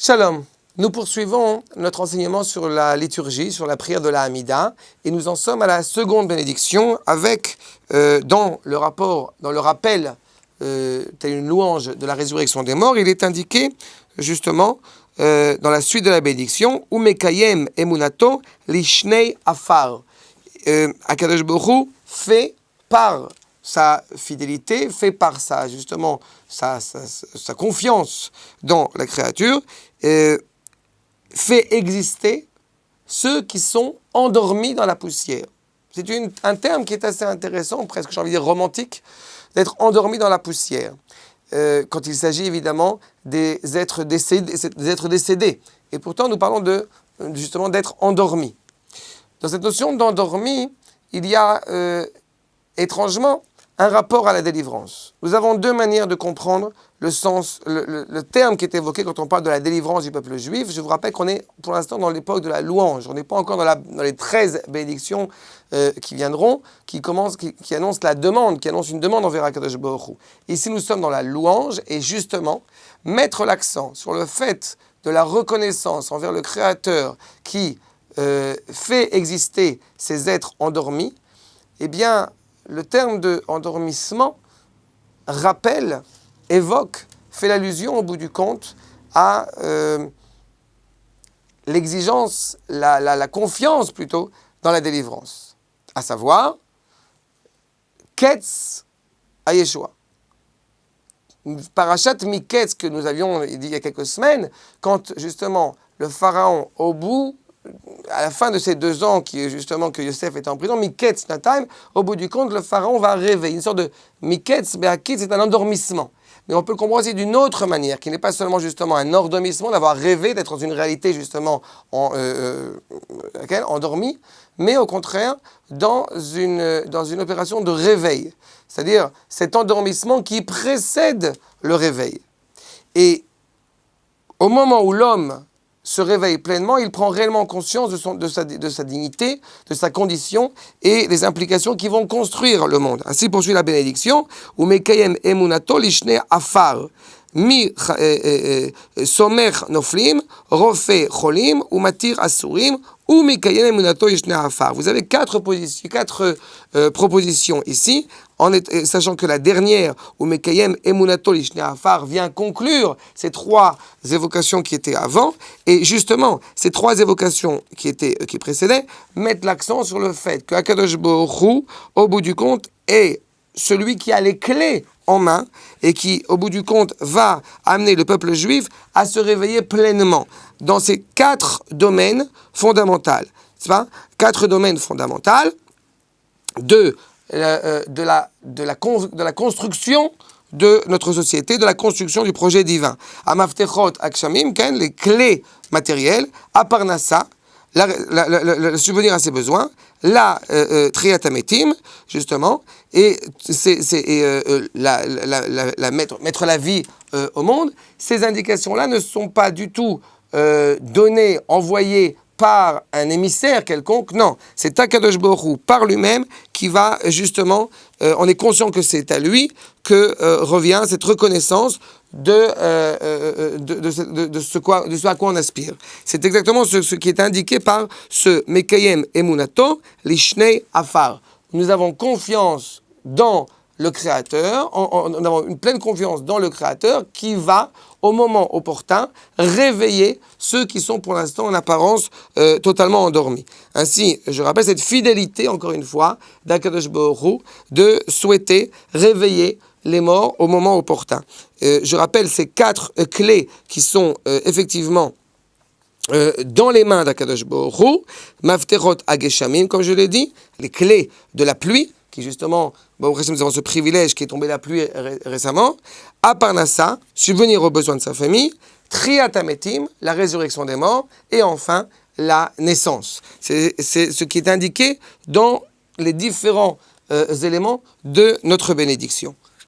Shalom, nous poursuivons notre enseignement sur la liturgie, sur la prière de la Hamida, et nous en sommes à la seconde bénédiction avec, dans le rappel, telle une louange de la résurrection des morts, il est indiqué justement dans la suite de la bénédiction, Umekayem emunato lishnei afar. Akadosh Baruch Hu fait par sa fidélité, fait par sa confiance dans la créature, fait exister ceux qui sont endormis dans la poussière. C'est un terme qui est assez intéressant, presque j'ai envie de dire romantique, d'être endormi dans la poussière. Quand il s'agit évidemment des êtres décédés. Et pourtant nous parlons justement d'être endormi. Dans cette notion d'endormi, il y a étrangement un rapport à la délivrance. Nous avons deux manières de comprendre le sens, le terme qui est évoqué quand on parle de la délivrance du peuple juif. Je vous rappelle qu'on est pour l'instant dans l'époque de la louange. On n'est pas encore dans les 13 bénédictions qui viendront, qui annoncent la demande, qui annoncent une demande envers Akadosh Baruch Hu. Ici, nous sommes dans la louange et justement, mettre l'accent sur le fait de la reconnaissance envers le Créateur qui fait exister ces êtres endormis, eh bien, le terme de endormissement rappelle, évoque, fait l'allusion au bout du compte à l'exigence, la confiance plutôt dans la délivrance. À savoir, Ketz à Yeshua. Parashat Miketz que nous avions dit il y a quelques semaines, quand justement le pharaon à la fin de ces 2 ans que Yosef était en prison, Miketz Nataim, au bout du compte, le pharaon va rêver. Une sorte de Miketz Be'akit, c'est un endormissement. Mais on peut le comprendre aussi d'une autre manière, qui n'est pas seulement justement un endormissement, d'avoir rêvé, d'être dans une réalité justement endormie, mais au contraire, dans une opération de réveil. C'est-à-dire cet endormissement qui précède le réveil. Et au moment où l'homme se réveille pleinement, il prend réellement conscience de sa dignité, de sa condition et des implications qui vont construire le monde. Ainsi poursuit la bénédiction, Umekayem emunato lishnei afar, mi somer noflim, rofe cholim, umatir asurim, Umekayem emunato lishnei afar. Vous avez 4 propositions ici, sachant que la dernière, Umekayem emunato lishnei afar, vient conclure ces 3 évocations qui étaient avant, et justement, ces 3 évocations qui précédaient, mettent l'accent sur le fait que Akadosh Baruch Hu, au bout du compte, est celui qui a les clés en main, et qui, au bout du compte, va amener le peuple juif à se réveiller pleinement dans ces 4 domaines fondamentaux. C'est pas 4 domaines fondamentaux de la construction de notre société, de la construction du projet divin. Amaftechot akshamim, les clés matérielles, aparnassa, le subvenir à ses besoins, la triatametim, justement, et mettre la vie au monde. Ces indications-là ne sont pas du tout données, envoyées par un émissaire quelconque, non, c'est Akadosh Baruch Hu par lui-même qui va justement, on est conscient que c'est à lui que revient cette reconnaissance de ce à quoi on aspire. C'est exactement ce qui est indiqué par ce Mekayem emunato lishnei afar. Nous avons confiance dans le Créateur, nous avons une pleine confiance dans le Créateur qui va, au moment opportun, réveiller ceux qui sont pour l'instant en apparence totalement endormis. Ainsi, je rappelle cette fidélité, encore une fois, d'Akadosh Baruch Hu, de souhaiter réveiller les morts au moment opportun. Je rappelle ces 4 clés qui sont effectivement dans les mains d'Akadosh Baruch Hu, Mafterot Ageshamim, comme je l'ai dit, les clés de la pluie, qui justement, nous avons ce privilège qui est tombé la pluie récemment, Aparnassa, subvenir aux besoins de sa famille, Triatametim, la résurrection des morts, et enfin, la naissance. C'est ce qui est indiqué dans les différents éléments de notre bénédiction.